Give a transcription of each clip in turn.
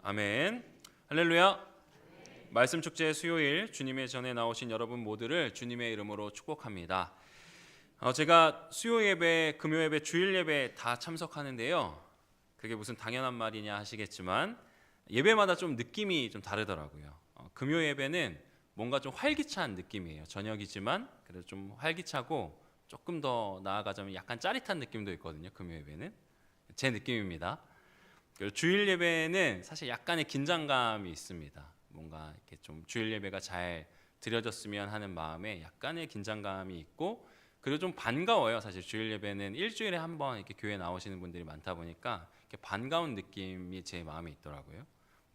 아멘. 할렐루야. 말씀 축제 수요일 주님의 전에 나오신 여러분 모두를 주님의 이름으로 축복합니다. 제가 수요 예배, 금요 예배, 주일 예배 다 참석하는데요. 그게 무슨 당연한 말이냐 하시겠지만 예배마다 좀 느낌이 좀 다르더라고요. 금요 예배는 뭔가 좀 활기찬 느낌이에요. 저녁이지만 그래도 좀 활기차고 조금 더 나아가자면 약간 짜릿한 느낌도 있거든요. 금요 예배는 제 느낌입니다. 주일 예배는 사실 약간의 긴장감이 있습니다. 뭔가 이렇게 좀 주일 예배가 잘 드려졌으면 하는 마음에 약간의 긴장감이 있고, 그리고 좀 반가워요. 사실 주일 예배는 일주일에 한 번 이렇게 교회 나오시는 분들이 많다 보니까 이렇게 반가운 느낌이 제 마음에 있더라고요.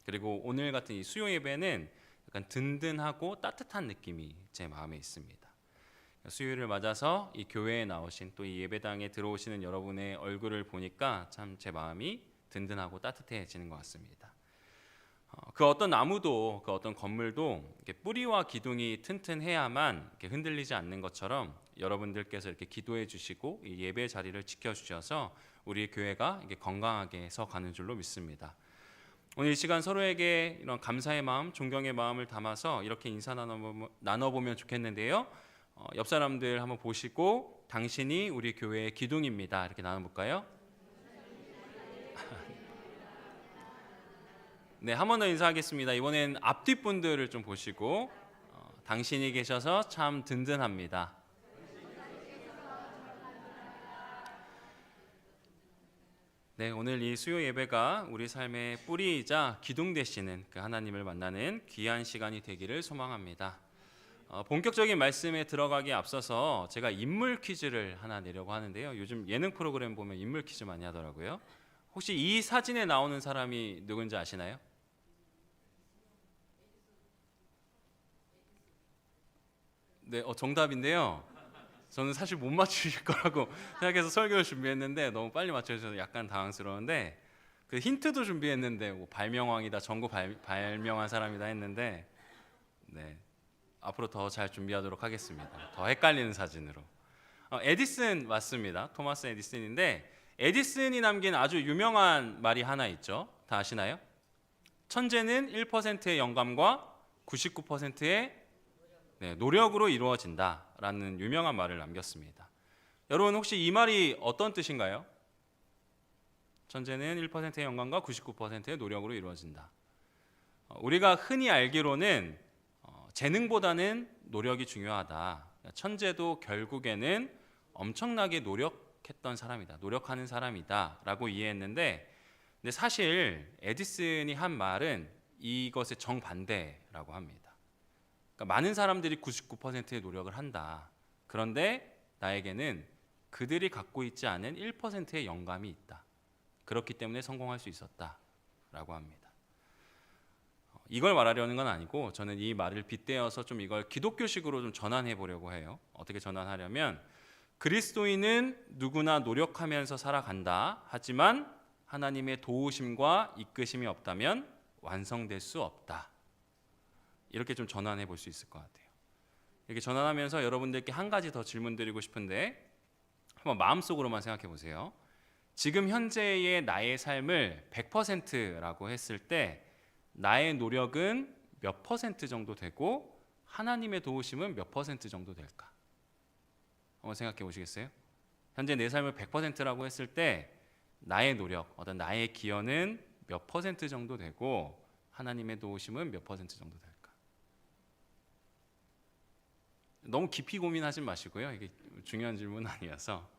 그리고 오늘 같은 이 수요 예배는 약간 든든하고 따뜻한 느낌이 제 마음에 있습니다. 수요일을 맞아서 이 교회에 나오신 또 이 예배당에 들어오시는 여러분의 얼굴을 보니까 참 제 마음이 든든하고 따뜻해지는 것 같습니다. 그 어떤 나무도 그 어떤 건물도 이렇게 뿌리와 기둥이 튼튼해야만 이렇게 흔들리지 않는 것처럼 여러분들께서 이렇게 기도해 주시고 이 예배 자리를 지켜주셔서 우리 교회가 이렇게 건강하게 서가는 줄로 믿습니다. 오늘 이 시간 서로에게 이런 감사의 마음, 존경의 마음을 담아서 이렇게 인사 나눠보면 좋겠는데요. 옆 사람들 한번 보시고 당신이 우리 교회의 기둥입니다. 이렇게 나눠볼까요? 네, 한 번 더 인사하겠습니다. 이번엔 앞뒷 분들을 좀 보시고 당신이 계셔서 참 든든합니다. 네, 오늘 이 수요 예배가 우리 삶의 뿌리이자 기둥 되시는 그 하나님을 만나는 귀한 시간이 되기를 소망합니다. 본격적인 말씀에 들어가기에 앞서서 제가 인물 퀴즈를 하나 내려고 하는데요. 요즘 예능 프로그램 보면 인물 퀴즈 많이 하더라고요. 혹시 이 사진에 나오는 사람이 누군지 아시나요? 네, 정답인데요. 저는 사실 못 맞추실 거라고 생각해서 설교를 준비했는데 너무 빨리 맞춰주셔서 약간 당황스러운데, 그 힌트도 준비했는데 뭐 발명왕이다, 전국 발명한 사람이다 했는데, 네, 앞으로 더 잘 준비하도록 하겠습니다. 더 헷갈리는 사진으로. 에디슨 맞습니다. 토마스 에디슨인데, 에디슨이 남긴 아주 유명한 말이 하나 있죠. 다 아시나요? 천재는 1%의 영감과 99%의 노력으로 이루어진다라는 유명한 말을 남겼습니다. 여러분 혹시 이 말이 어떤 뜻인가요? 천재는 1%의 영감과 99%의 노력으로 이루어진다. 우리가 흔히 알기로는 재능보다는 노력이 중요하다. 천재도 결국에는 엄청나게 노력했던 사람이다. 노력하는 사람이다 라고 이해했는데, 근데 사실 에디슨이 한 말은 이것의 정반대라고 합니다. 그러니까 많은 사람들이 99%의 노력을 한다. 그런데 나에게는 그들이 갖고 있지 않은 1%의 영감이 있다. 그렇기 때문에 성공할 수 있었다라고 합니다. 이걸 말하려는 건 아니고 저는 이 말을 빗대어서 좀 이걸 기독교식으로 좀 전환해 보려고 해요. 어떻게 전환하려면, 그리스도인은 누구나 노력하면서 살아간다. 하지만 하나님의 도우심과 이끄심이 없다면 완성될 수 없다. 이렇게 좀 전환해 볼 수 있을 것 같아요. 이렇게 전환하면서 여러분들께 한 가지 더 질문 드리고 싶은데, 한번 마음속으로만 생각해 보세요. 지금 현재의 나의 삶을 100%라고 했을 때 나의 노력은 몇 퍼센트 정도 되고 하나님의 도우심은 몇 퍼센트 정도 될까? 한번 생각해 보시겠어요? 현재 내 삶을 100%라고 했을 때 나의 노력, 어떤 나의 기여는 몇 퍼센트 정도 되고 하나님의 도우심은 몇 퍼센트 정도 될까? 너무 깊이 고민하지 마시고요. 이게 중요한 질문은 아니어서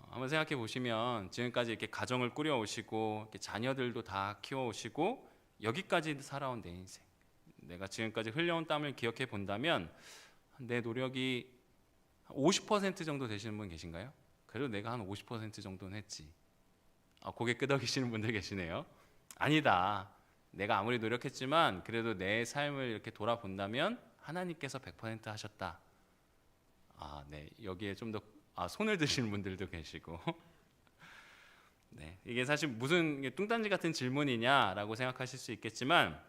한번 생각해 보시면, 지금까지 이렇게 가정을 꾸려오시고 이렇게 자녀들도 다 키워오시고 여기까지 살아온 내 인생, 내가 지금까지 흘려온 땀을 기억해 본다면 내 노력이 50% 정도 되시는 분 계신가요? 그래도 내가 한 50% 정도는 했지. 고개 끄덕이시는 분들 계시네요. 아니다, 내가 아무리 노력했지만 그래도 내 삶을 이렇게 돌아본다면 하나님께서 100% 하셨다. 네, 여기에 좀 더 손을 드시는 분들도 계시고 네, 이게 사실 무슨 뚱딴지 같은 질문이냐라고 생각하실 수 있겠지만,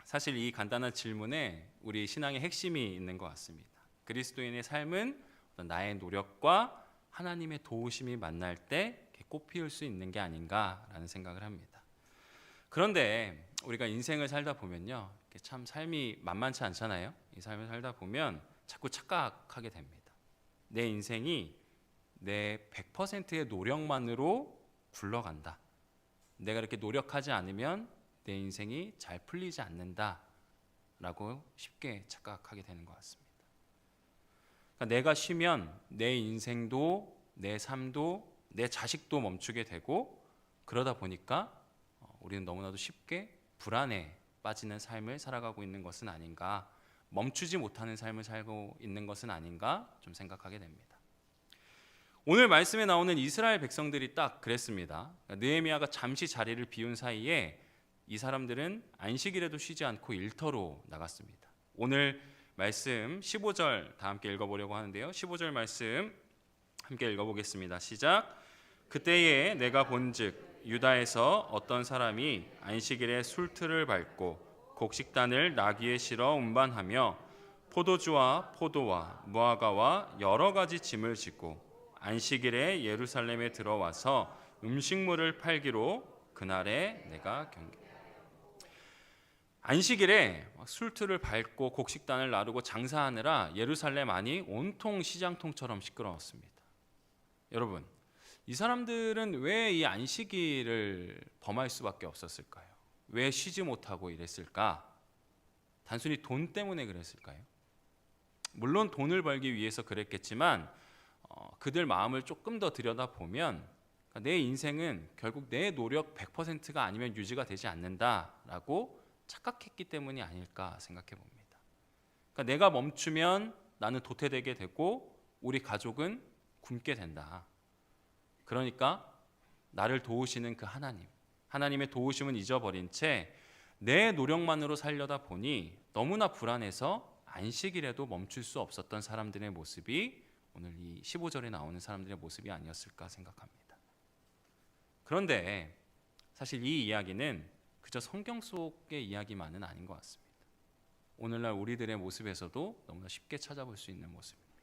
사실 이 간단한 질문에 우리 신앙의 핵심이 있는 것 같습니다. 그리스도인의 삶은 나의 노력과 하나님의 도우심이 만날 때 꽃피울 수 있는 게 아닌가라는 생각을 합니다. 그런데 우리가 인생을 살다 보면요, 참 삶이 만만치 않잖아요. 이 삶을 살다 보면 자꾸 착각하게 됩니다. 내 인생이 내 100%의 노력만으로 굴러간다. 내가 이렇게 노력하지 않으면 내 인생이 잘 풀리지 않는다라고 쉽게 착각하게 되는 것 같습니다. 그러니까 내가 쉬면 내 인생도, 내 삶도, 내 자식도 멈추게 되고, 그러다 보니까 우리는 너무나도 쉽게 불안에 빠지는 삶을 살아가고 있는 것은 아닌가, 멈추지 못하는 삶을 살고 있는 것은 아닌가 좀 생각하게 됩니다. 오늘 말씀에 나오는 이스라엘 백성들이 딱 그랬습니다. 느헤미야가 잠시 자리를 비운 사이에 이 사람들은 안식일에도 쉬지 않고 일터로 나갔습니다. 오늘 말씀 15절 다 함께 읽어보려고 하는데요. 15절 말씀 함께 읽어보겠습니다. 시작. 그때에 내가 본즉 유다에서 어떤 사람이 안식일에 술틀을 밟고 곡식단을 나귀에 실어 운반하며 포도주와 포도와 무화과와 여러 가지 짐을 짓고 안식일에 예루살렘에 들어와서 음식물을 팔기로 그날에 내가 경계. 안식일에 술틀을 밟고 곡식단을 나르고 장사하느라 예루살렘 안이 온통 시장통처럼 시끄러웠습니다. 여러분, 이 사람들은 왜 이 안식일을 범할 수밖에 없었을까요? 왜 쉬지 못하고 이랬을까? 단순히 돈 때문에 그랬을까요? 물론 돈을 벌기 위해서 그랬겠지만 그들 마음을 조금 더 들여다보면 내 인생은 결국 내 노력 100%가 아니면 유지가 되지 않는다라고 착각했기 때문이 아닐까 생각해 봅니다. 그러니까 내가 멈추면 나는 도태되게 되고 우리 가족은 굶게 된다. 그러니까 나를 도우시는 그 하나님의 도우심은 잊어버린 채 내 노력만으로 살려다 보니 너무나 불안해서 안식일에도 멈출 수 없었던 사람들의 모습이 오늘 이 15절에 나오는 사람들의 모습이 아니었을까 생각합니다. 그런데 사실 이 이야기는 그저 성경 속의 이야기만은 아닌 것 같습니다. 오늘날 우리들의 모습에서도 너무나 쉽게 찾아볼 수 있는 모습입니다.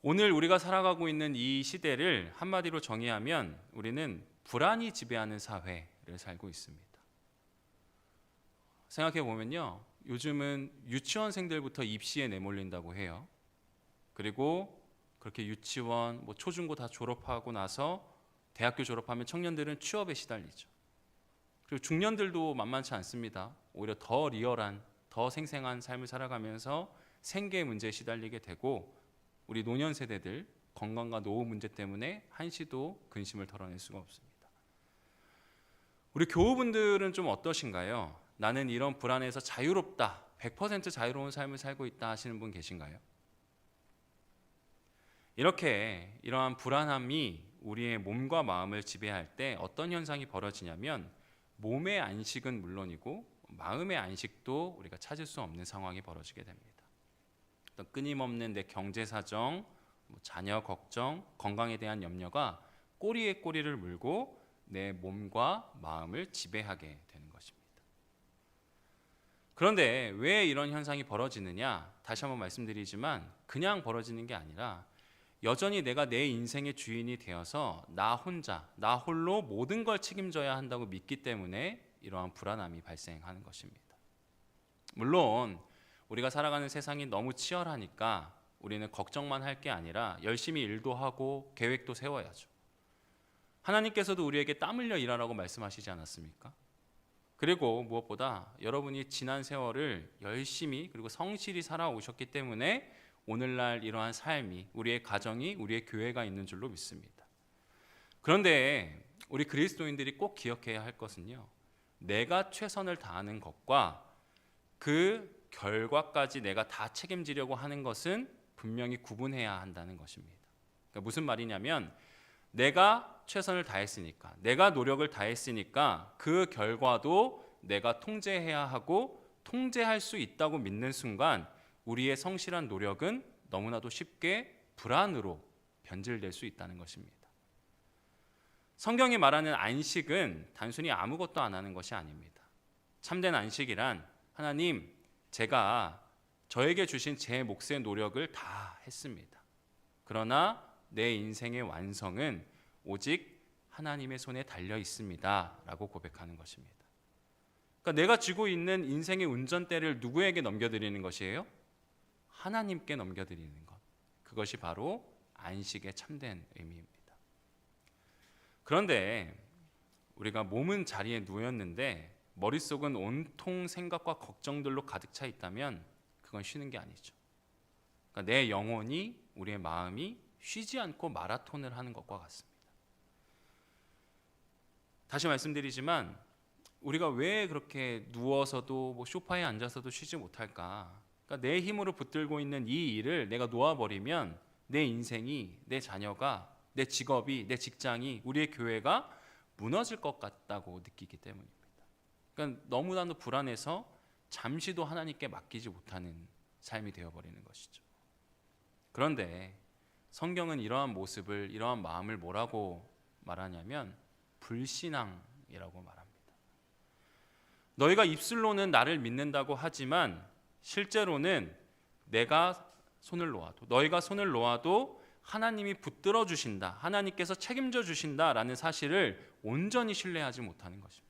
오늘 우리가 살아가고 있는 이 시대를 한마디로 정의하면 우리는 불안이 지배하는 사회를 살고 있습니다. 생각해 보면요, 요즘은 유치원생들부터 입시에 내몰린다고 해요. 그리고 그렇게 유치원, 초중고 다 졸업하고 나서 대학교 졸업하면 청년들은 취업에 시달리죠. 그리고 중년들도 만만치 않습니다. 오히려 더 리얼한, 더 생생한 삶을 살아가면서 생계 문제에 시달리게 되고, 우리 노년 세대들 건강과 노후 문제 때문에 한시도 근심을 덜어낼 수가 없습니다. 우리 교우분들은 좀 어떠신가요? 나는 이런 불안에서 자유롭다, 100% 자유로운 삶을 살고 있다 하시는 분 계신가요? 이러한 불안함이 우리의 몸과 마음을 지배할 때 어떤 현상이 벌어지냐면 몸의 안식은 물론이고 마음의 안식도 우리가 찾을 수 없는 상황이 벌어지게 됩니다. 어떤 끊임없는 내 경제 사정, 자녀 걱정, 건강에 대한 염려가 꼬리에 꼬리를 물고 내 몸과 마음을 지배하게 되는 것입니다. 그런데 왜 이런 현상이 벌어지느냐? 다시 한번 말씀드리지만 그냥 벌어지는 게 아니라 여전히 내가 내 인생의 주인이 되어서 나 혼자, 나 홀로 모든 걸 책임져야 한다고 믿기 때문에 이러한 불안함이 발생하는 것입니다. 물론 우리가 살아가는 세상이 너무 치열하니까 우리는 걱정만 할 게 아니라 열심히 일도 하고 계획도 세워야죠. 하나님께서도 우리에게 땀 흘려 일하라고 말씀하시지 않았습니까? 그리고 무엇보다 여러분이 지난 세월을 열심히 그리고 성실히 살아오셨기 때문에 오늘날 이러한 삶이, 우리의 가정이, 우리의 교회가 있는 줄로 믿습니다. 그런데 우리 그리스도인들이 꼭 기억해야 할 것은요, 내가 최선을 다하는 것과 그 결과까지 내가 다 책임지려고 하는 것은 분명히 구분해야 한다는 것입니다. 그러니까 무슨 말이냐면 내가 최선을 다했으니까, 내가 노력을 다했으니까 그 결과도 내가 통제해야 하고 통제할 수 있다고 믿는 순간 우리의 성실한 노력은 너무나도 쉽게 불안으로 변질될 수 있다는 것입니다. 성경이 말하는 안식은 단순히 아무것도 안 하는 것이 아닙니다. 참된 안식이란 하나님, 제가 저에게 주신 제 몫의 노력을 다 했습니다. 그러나 내 인생의 완성은 오직 하나님의 손에 달려 있습니다 라고 고백하는 것입니다. 그러니까 내가 쥐고 있는 인생의 운전대를 누구에게 넘겨드리는 것이에요? 하나님께 넘겨드리는 것. 그것이 바로 안식의 참된 의미입니다. 그런데 우리가 몸은 자리에 누웠는데 머릿속은 온통 생각과 걱정들로 가득 차 있다면 그건 쉬는 게 아니죠. 그러니까 내 영혼이, 우리의 마음이 쉬지 않고 마라톤을 하는 것과 같습니다. 다시 말씀드리지만 우리가 왜 그렇게 누워서도 소파에 앉아서도 쉬지 못할까? 그러니까 내 힘으로 붙들고 있는 이 일을 내가 놓아버리면 내 인생이, 내 자녀가, 내 직업이, 내 직장이, 우리의 교회가 무너질 것 같다고 느끼기 때문입니다. 그러니까 너무나도 불안해서 잠시도 하나님께 맡기지 못하는 삶이 되어버리는 것이죠. 그런데 성경은 이러한 모습을, 이러한 마음을 뭐라고 말하냐면 불신앙이라고 말합니다. 너희가 입술로는 나를 믿는다고 하지만 실제로는 내가 손을 놓아도, 너희가 손을 놓아도 하나님이 붙들어 주신다, 하나님께서 책임져 주신다라는 사실을 온전히 신뢰하지 못하는 것입니다.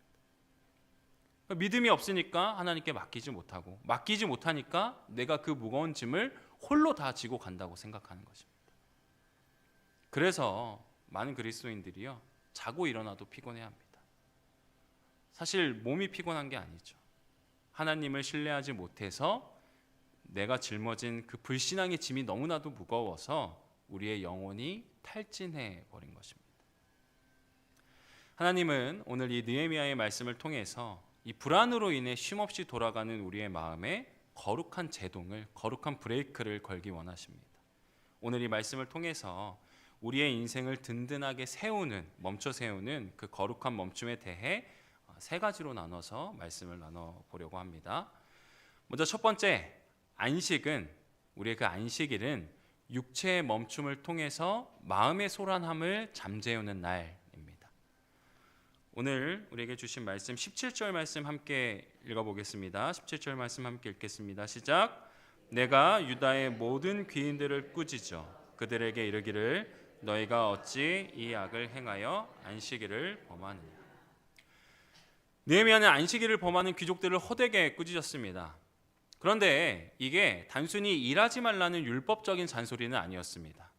믿음이 없으니까 하나님께 맡기지 못하고, 맡기지 못하니까 내가 그 무거운 짐을 홀로 다 지고 간다고 생각하는 것입니다. 그래서 많은 그리스도인들이요, 자고 일어나도 피곤해합니다. 사실 몸이 피곤한 게 아니죠. 하나님을 신뢰하지 못해서 내가 짊어진 그 불신앙의 짐이 너무나도 무거워서 우리의 영혼이 탈진해 버린 것입니다. 하나님은 오늘 이 느헤미야의 말씀을 통해서 이 불안으로 인해 쉼없이 돌아가는 우리의 마음에 거룩한 제동을, 거룩한 브레이크를 걸기 원하십니다. 오늘 이 말씀을 통해서 우리의 인생을 든든하게 세우는, 멈춰 세우는 그 거룩한 멈춤에 대해 세 가지로 나눠서 말씀을 나눠보려고 합니다. 먼저 첫 번째, 안식은, 우리의 그 안식일은 육체의 멈춤을 통해서 마음의 소란함을 잠재우는 날입니다. 오늘 우리에게 주신 말씀 17절 말씀 함께 읽어보겠습니다. 17절 말씀 함께 읽겠습니다. 시작. 내가 유다의 모든 귀인들을 꾸짖어 그들에게 이르기를 너희가 어찌 이 악을 행하여 안식일을 범하느냐. 느헤미야는 안식일을 범하는 귀족들을 호되게 꾸짖었습니다. 그런데 이게 단순히 일하지 말라는 율법적인 잔소리는 아니었습니다.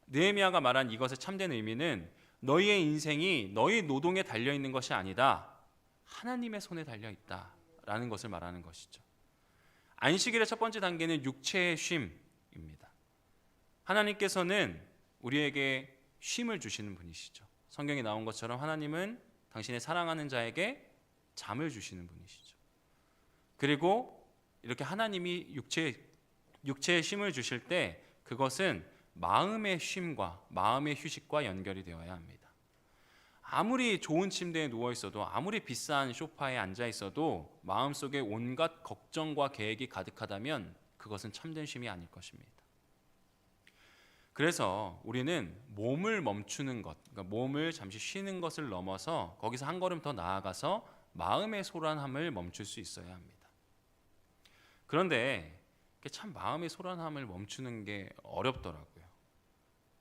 느헤미야가 말한 이것의 참된 의미는 너희의 인생이 너희 노동에 달려있는 것이 아니다, 하나님의 손에 달려있다라는 것을 말하는 것이죠. 안식일의 첫 번째 단계는 육체의 쉼입니다. 하나님께서는 우리에게 쉼을 주시는 분이시죠. 성경에 나온 것처럼 하나님은 당신의 사랑하는 자에게 잠을 주시는 분이시죠. 그리고 이렇게 하나님이 육체의 쉼을 주실 때 그것은 마음의 쉼과 마음의 휴식과 연결이 되어야 합니다. 아무리 좋은 침대에 누워 있어도, 아무리 비싼 소파에 앉아 있어도 마음속에 온갖 걱정과 계획이 가득하다면 그것은 참된 쉼이 아닐 것입니다. 그래서 우리는 몸을 멈추는 것, 그러니까 몸을 잠시 쉬는 것을 넘어서 거기서 한 걸음 더 나아가서 마음의 소란함을 멈출 수 있어야 합니다. 그런데 참 마음의 소란함을 멈추는 게 어렵더라고요.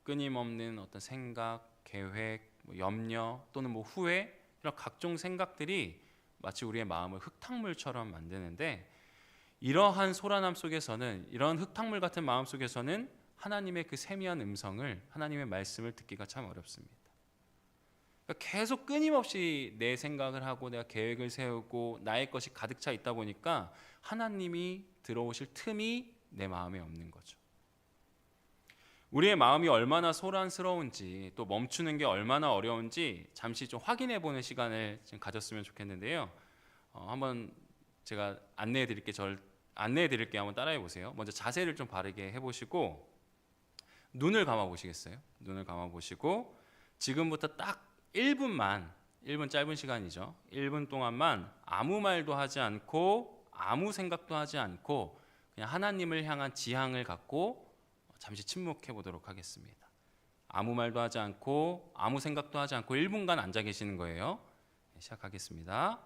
끊임없는 어떤 생각, 계획, 염려 또는 후회, 이런 각종 생각들이 마치 우리의 마음을 흙탕물처럼 만드는데, 이러한 소란함 속에서는, 이런 흙탕물 같은 마음 속에서는 하나님의 그 세미한 음성을, 하나님의 말씀을 듣기가 참 어렵습니다. 그러니까 계속 끊임없이 내 생각을 하고 내가 계획을 세우고 나의 것이 가득 차 있다 보니까 하나님이 들어오실 틈이 내 마음에 없는 거죠. 우리의 마음이 얼마나 소란스러운지, 또 멈추는 게 얼마나 어려운지 잠시 좀 확인해 보는 시간을 좀 가졌으면 좋겠는데요. 한번 제가 안내해 드릴게요. 한번 따라해 보세요. 먼저 자세를 좀 바르게 해보시고 눈을 감아 보시겠어요? 눈을 감아 보시고 지금부터 딱 1분 짧은 시간이죠. 1분 동안만 아무 말도 하지 않고 아무 생각도 하지 않고 그냥 하나님을 향한 지향을 갖고 잠시 침묵해 보도록 하겠습니다. 아무 말도 하지 않고 아무 생각도 하지 않고 1분간 앉아 계시는 거예요. 시작하겠습니다.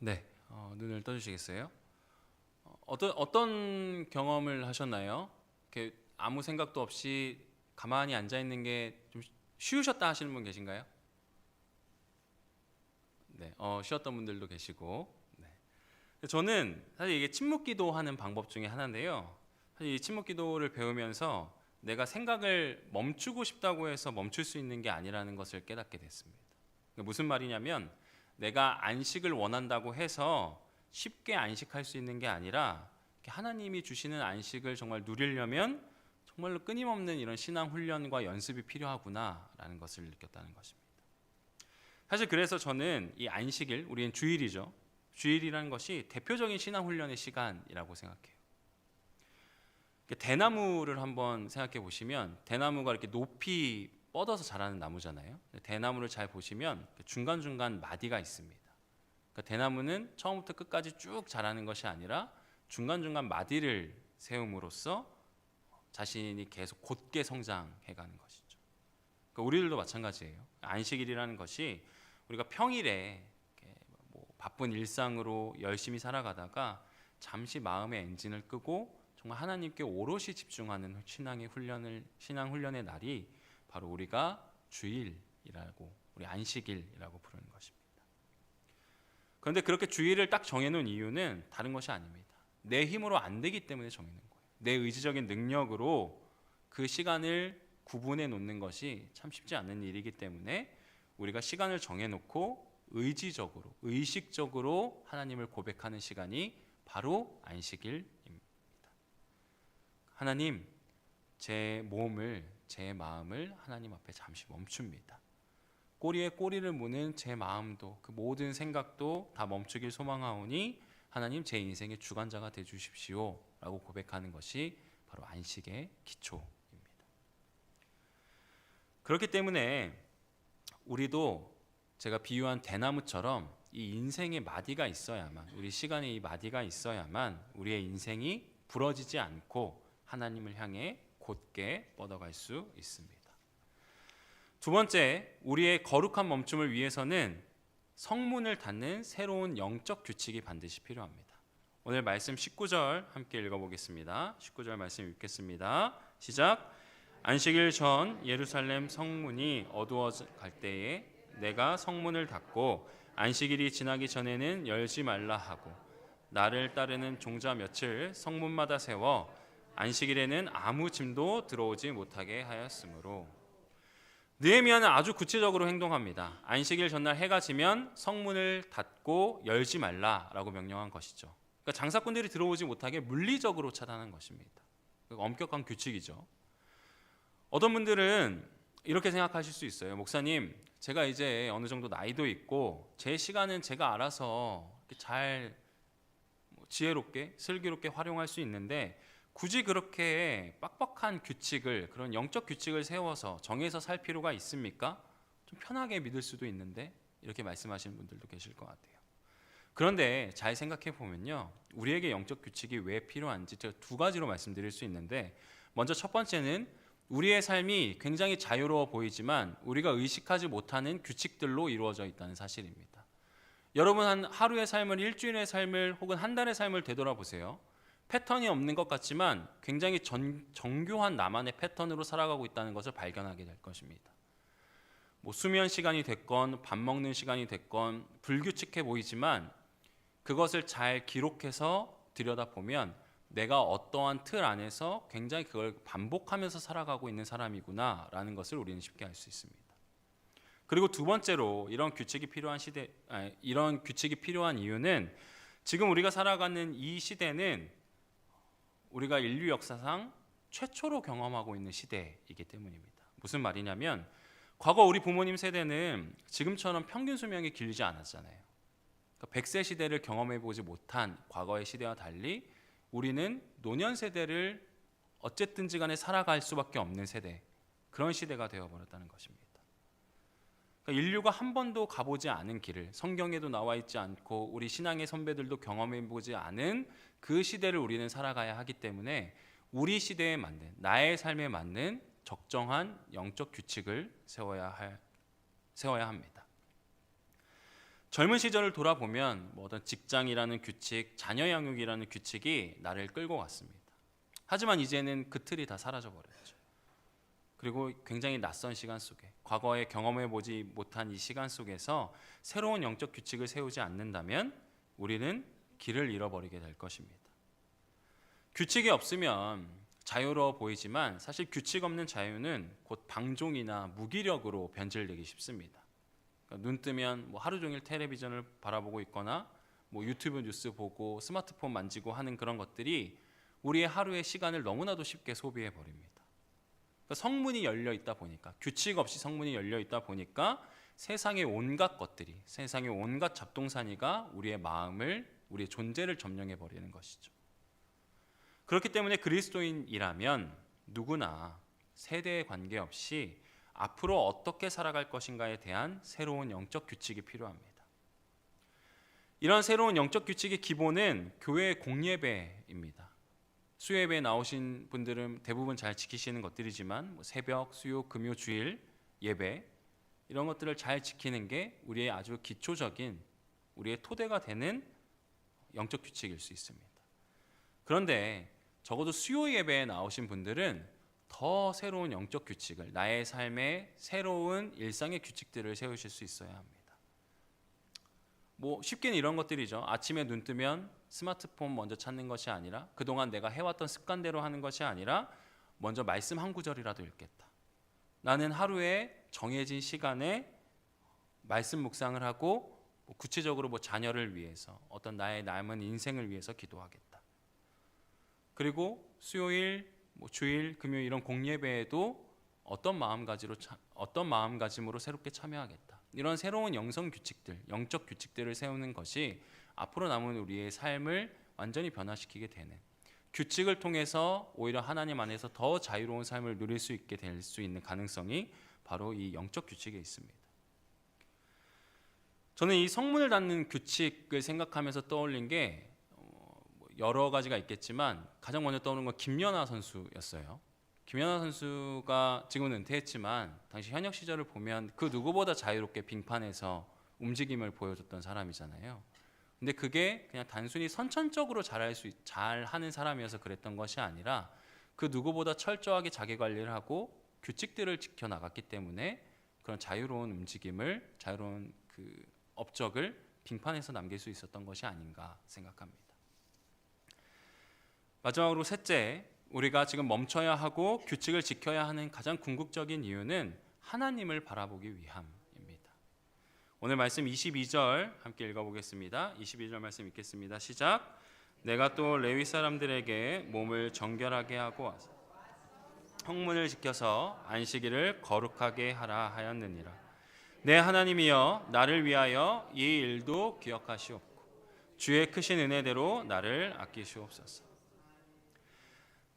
네, 눈을 떠주시겠어요? 어떤 경험을 하셨나요? 이렇게 아무 생각도 없이 가만히 앉아 있는 게 좀 쉬우셨다 하시는 분 계신가요? 네, 쉬었던 분들도 계시고. 네. 저는 사실 이게 침묵기도 하는 방법 중에 하나인데요. 사실 이 침묵기도를 배우면서 내가 생각을 멈추고 싶다고 해서 멈출 수 있는 게 아니라는 것을 깨닫게 됐습니다. 그러니까 무슨 말이냐면 내가 안식을 원한다고 해서 쉽게 안식할 수 있는 게 아니라 하나님이 주시는 안식을 정말 누리려면 정말로 끊임없는 이런 신앙 훈련과 연습이 필요하구나라는 것을 느꼈다는 것입니다. 사실 그래서 저는 이 안식일, 우리는 주일이죠. 주일이라는 것이 대표적인 신앙 훈련의 시간이라고 생각해요. 대나무를 한번 생각해 보시면 대나무가 이렇게 높이 뻗어서 자라는 나무잖아요. 대나무를 잘 보시면 중간중간 마디가 있습니다. 그러니까 대나무는 처음부터 끝까지 쭉 자라는 것이 아니라 중간중간 마디를 세움으로써 자신이 계속 곧게 성장해가는 것이죠. 그러니까 우리들도 마찬가지예요. 안식일이라는 것이 우리가 평일에 뭐 바쁜 일상으로 열심히 살아가다가 잠시 마음의 엔진을 끄고 정말 하나님께 오롯이 집중하는 신앙 훈련의 날이 바로 우리가 주일이라고, 우리 안식일이라고 부르는 것입니다. 그런데 그렇게 주일을 딱 정해놓은 이유는 다른 것이 아닙니다. 내 힘으로 안 되기 때문에 정해놓은 거예요. 내 의지적인 능력으로 그 시간을 구분해 놓는 것이 참 쉽지 않은 일이기 때문에 우리가 시간을 정해놓고 의지적으로, 의식적으로 하나님을 고백하는 시간이 바로 안식일입니다. 하나님, 제 몸을, 제 마음을 하나님 앞에 잠시 멈춥니다. 꼬리에 꼬리를 무는 제 마음도, 그 모든 생각도 다 멈추길 소망하오니 하나님, 제 인생의 주관자가 되어주십시오 라고 고백하는 것이 바로 안식의 기초입니다. 그렇기 때문에 우리도 제가 비유한 대나무처럼 이 인생의 마디가 있어야만, 우리 시간에 이 마디가 있어야만 우리의 인생이 부러지지 않고 하나님을 향해 곧게 뻗어갈 수 있습니다. 두 번째, 우리의 거룩한 멈춤을 위해서는 성문을 닫는 새로운 영적 규칙이 반드시 필요합니다. 오늘 말씀 19절 함께 읽어보겠습니다. 19절 말씀 읽겠습니다. 시작. 안식일 전 예루살렘 성문이 어두워갈 때에 내가 성문을 닫고 안식일이 지나기 전에는 열지 말라 하고 나를 따르는 종자 며칠 성문마다 세워 안식일에는 아무 짐도 들어오지 못하게 하였으므로. 느헤미야는 아주 구체적으로 행동합니다. 안식일 전날 해가 지면 성문을 닫고 열지 말라라고 명령한 것이죠. 그러니까 장사꾼들이 들어오지 못하게 물리적으로 차단한 것입니다. 엄격한 규칙이죠. 어떤 분들은 이렇게 생각하실 수 있어요. 목사님, 제가 이제 어느 정도 나이도 있고 제 시간은 제가 알아서 잘 지혜롭게 슬기롭게 활용할 수 있는데 굳이 그렇게 빡빡한 규칙을, 그런 영적 규칙을 세워서 정해서 살 필요가 있습니까? 좀 편하게 믿을 수도 있는데 이렇게 말씀하시는 분들도 계실 것 같아요. 그런데 잘 생각해 보면요, 우리에게 영적 규칙이 왜 필요한지 제가 두 가지로 말씀드릴 수 있는데, 먼저 첫 번째는 우리의 삶이 굉장히 자유로워 보이지만 우리가 의식하지 못하는 규칙들로 이루어져 있다는 사실입니다. 여러분, 한 하루의 삶을, 일주일의 삶을, 혹은 한 달의 삶을 되돌아보세요. 패턴이 없는 것 같지만 굉장히 정교한 나만의 패턴으로 살아가고 있다는 것을 발견하게 될 것입니다. 뭐 수면 시간이 됐건 밥 먹는 시간이 됐건 불규칙해 보이지만 그것을 잘 기록해서 들여다보면 내가 어떠한 틀 안에서 굉장히 그걸 반복하면서 살아가고 있는 사람이구나 라는 것을 우리는 쉽게 알 수 있습니다. 그리고 두 번째로 이런 규칙이 필요한 이유는 지금 우리가 살아가는 이 시대는 우리가 인류 역사상 최초로 경험하고 있는 시대이기 때문입니다. 무슨 말이냐면 과거 우리 부모님 세대는 지금처럼 평균 수명이 길지 않았잖아요. 그러니까 100세 시대를 경험해보지 못한 과거의 시대와 달리 우리는 노년 세대를 어쨌든지 간에 살아갈 수밖에 없는 세대, 그런 시대가 되어버렸다는 것입니다. 그러니까 인류가 한 번도 가보지 않은 길을, 성경에도 나와 있지 않고 우리 신앙의 선배들도 경험해보지 않은 그 시대를 우리는 살아가야 하기 때문에 우리 시대에 맞는, 나의 삶에 맞는 적정한 영적 규칙을 세워야 합니다. 젊은 시절을 돌아보면 뭐 어떤 직장이라는 규칙, 자녀 양육이라는 규칙이 나를 끌고 갔습니다. 하지만 이제는 그 틀이 다 사라져 버렸죠. 그리고 굉장히 낯선 시간 속에, 과거에 경험해 보지 못한 이 시간 속에서 새로운 영적 규칙을 세우지 않는다면 우리는 길을 잃어버리게 될 것입니다. 규칙이 없으면 자유로워 보이지만 사실 규칙 없는 자유는 곧 방종이나 무기력으로 변질되기 쉽습니다. 그러니까 눈 뜨면 뭐 하루 종일 텔레비전을 바라보고 있거나 뭐 유튜브 뉴스 보고 스마트폰 만지고 하는 그런 것들이 우리의 하루의 시간을 너무나도 쉽게 소비해 버립니다. 그러니까 성문이 열려 있다 보니까, 규칙 없이 성문이 열려 있다 보니까 세상의 온갖 것들이, 세상의 온갖 잡동사니가 우리의 마음을, 우리의 존재를 점령해 버리는 것이죠. 그렇기 때문에 그리스도인이라면 누구나 세대에 관계없이 앞으로 어떻게 살아갈 것인가에 대한 새로운 영적 규칙이 필요합니다. 이런 새로운 영적 규칙의 기본은 교회의 공예배입니다. 수요예배에 나오신 분들은 대부분 잘 지키시는 것들이지만 새벽, 수요, 금요, 주일 예배, 이런 것들을 잘 지키는 게 우리의 아주 기초적인, 우리의 토대가 되는 영적 규칙일 수 있습니다. 그런데 적어도 수요 예배에 나오신 분들은 더 새로운 영적 규칙을, 나의 삶의 새로운 일상의 규칙들을 세우실 수 있어야 합니다. 뭐 쉽게는 이런 것들이죠. 아침에 눈 뜨면 스마트폰 먼저 찾는 것이 아니라, 그동안 내가 해왔던 습관대로 하는 것이 아니라 먼저 말씀 한 구절이라도 읽겠다. 나는 하루에 정해진 시간에 말씀 묵상을 하고 구체적으로 뭐 자녀를 위해서, 어떤 나의 남은 인생을 위해서 기도하겠다. 그리고 수요일, 뭐 주일, 금요일 이런 공예배에도 어떤 마음가짐으로 새롭게 참여하겠다. 이런 새로운 영성 규칙들, 영적 규칙들을 세우는 것이 앞으로 남은 우리의 삶을 완전히 변화시키게 되는, 규칙을 통해서 오히려 하나님 안에서 더 자유로운 삶을 누릴 수 있게 될 수 있는 가능성이 바로 이 영적 규칙에 있습니다. 저는 이 성문을 닫는 규칙을 생각하면서 떠올린 게 여러 가지가 있겠지만 가장 먼저 떠오르는 건 김연아 선수였어요. 김연아 선수가 지금은 은퇴했지만 당시 현역 시절을 보면 그 누구보다 자유롭게 빙판에서 움직임을 보여줬던 사람이잖아요. 근데 그게 그냥 단순히 선천적으로 잘하는 사람이어서 그랬던 것이 아니라 그 누구보다 철저하게 자기 관리를 하고 규칙들을 지켜나갔기 때문에 그런 자유로운 움직임을, 자유로운 그 업적을 빙판에서 남길 수 있었던 것이 아닌가 생각합니다. 마지막으로 셋째, 우리가 지금 멈춰야 하고 규칙을 지켜야 하는 가장 궁극적인 이유는 하나님을 바라보기 위함입니다. 오늘 말씀 22절 함께 읽어보겠습니다. 22절 말씀 읽겠습니다. 시작. 내가 또 레위 사람들에게 몸을 정결하게 하고 와서 성문을 지켜서 안식일을 거룩하게 하라 하였느니라. 내 하나님이여, 나를 위하여 이 일도 기억하시옵고 주의 크신 은혜대로 나를 아끼시옵소서.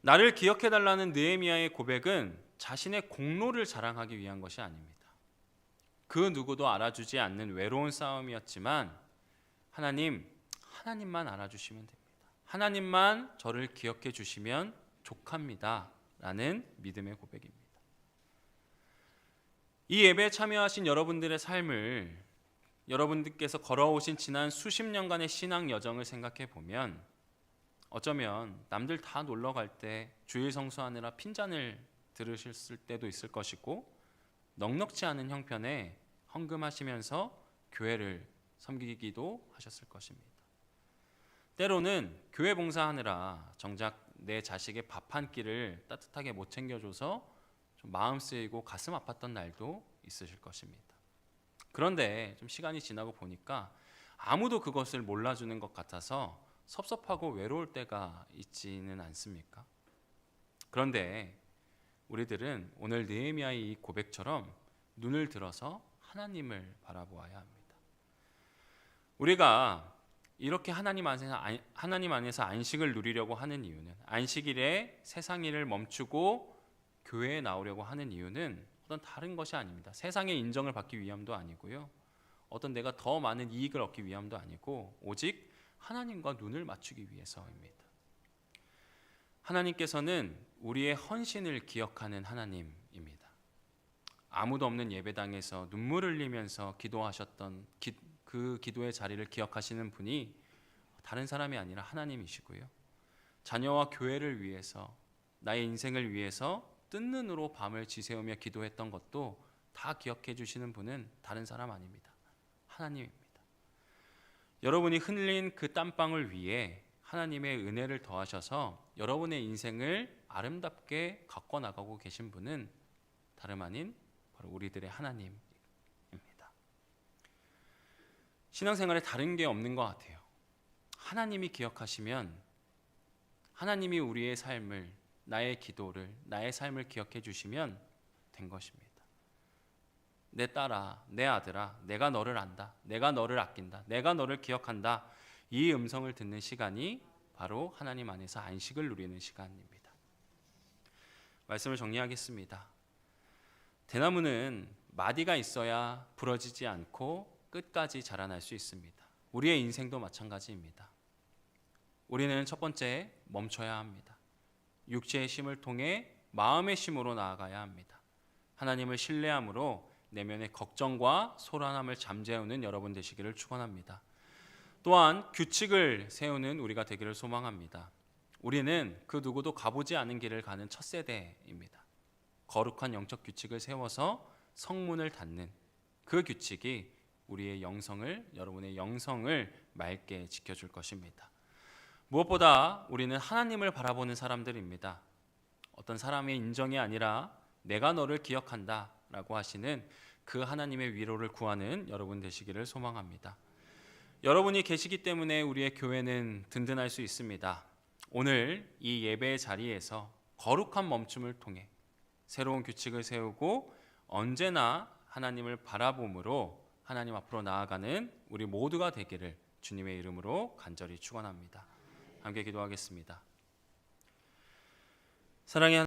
나를 기억해달라는 느헤미야의 고백은 자신의 공로를 자랑하기 위한 것이 아닙니다. 그 누구도 알아주지 않는 외로운 싸움이었지만 하나님만 알아주시면 됩니다. 하나님만 저를 기억해 주시면 족합니다 라는 믿음의 고백입니다. 이 예배에 참여하신 여러분들의 삶을, 여러분들께서 걸어오신 지난 수십 년간의 신앙 여정을 생각해 보면 어쩌면 남들 다 놀러 갈 때 주일 성수하느라 핀잔을 들으셨을 때도 있을 것이고, 넉넉지 않은 형편에 헌금하시면서 교회를 섬기기도 하셨을 것입니다. 때로는 교회 봉사하느라 정작 내 자식의 밥 한 끼를 따뜻하게 못 챙겨줘서 좀 마음 쓰이고 가슴 아팠던 날도 있으실 것입니다. 그런데 좀 시간이 지나고 보니까 아무도 그것을 몰라주는 것 같아서 섭섭하고 외로울 때가 있지는 않습니까? 그런데 우리들은 오늘 느헤미야의 이 고백처럼 눈을 들어서 하나님을 바라보아야 합니다. 우리가 이렇게 하나님 안에서 안식을 누리려고 하는 이유는, 안식일에 세상 일을 멈추고 교회에 나오려고 하는 이유는 어떤 다른 것이 아닙니다. 세상의 인정을 받기 위함도 아니고요, 어떤 내가 더 많은 이익을 얻기 위함도 아니고 오직 하나님과 눈을 맞추기 위해서입니다. 하나님께서는 우리의 헌신을 기억하는 하나님입니다. 아무도 없는 예배당에서 눈물을 흘리면서 기도하셨던 그 기도의 자리를 기억하시는 분이 다른 사람이 아니라 하나님이시고요. 자녀와 교회를 위해서, 나의 인생을 위해서 뜬 눈으로 밤을 지새우며 기도했던 것도 다 기억해 주시는 분은 다른 사람 아닙니다. 하나님입니다. 여러분이 흘린 그 땀방울 위에 하나님의 은혜를 더하셔서 여러분의 인생을 아름답게 가꿔 나가고 계신 분은 다름 아닌 바로 우리들의 하나님입니다. 신앙생활에 다른 게 없는 것 같아요. 하나님이 기억하시면 하나님이 우리의 삶을, 나의 기도를, 나의 삶을 기억해 주시면 된 것입니다. 내 딸아, 내 아들아, 내가 너를 안다. 내가 너를 아낀다. 내가 너를 기억한다. 이 음성을 듣는 시간이 바로 하나님 안에서 안식을 누리는 시간입니다. 말씀을 정리하겠습니다. 대나무는 마디가 있어야 부러지지 않고 끝까지 자라날 수 있습니다. 우리의 인생도 마찬가지입니다. 우리는 첫 번째 멈춰야 합니다. 육체의 심을 통해 마음의 심으로 나아가야 합니다. 하나님을 신뢰함으로 내면의 걱정과 소란함을 잠재우는 여러분 되시기를 축원합니다. 또한 규칙을 세우는 우리가 되기를 소망합니다. 우리는 그 누구도 가보지 않은 길을 가는 첫 세대입니다. 거룩한 영적 규칙을 세워서 성문을 닫는 그 규칙이 우리의 영성을, 여러분의 영성을 맑게 지켜줄 것입니다. 무엇보다 우리는 하나님을 바라보는 사람들입니다. 어떤 사람의 인정이 아니라 내가 너를 기억한다 라고 하시는 그 하나님의 위로를 구하는 여러분 되시기를 소망합니다. 여러분이 계시기 때문에 우리의 교회는 든든할 수 있습니다. 오늘 이 예배의 자리에서 거룩한 멈춤을 통해 새로운 규칙을 세우고 언제나 하나님을 바라봄으로 하나님 앞으로 나아가는 우리 모두가 되기를 주님의 이름으로 간절히 축원합니다. 함께 기도하겠습니다. 사랑의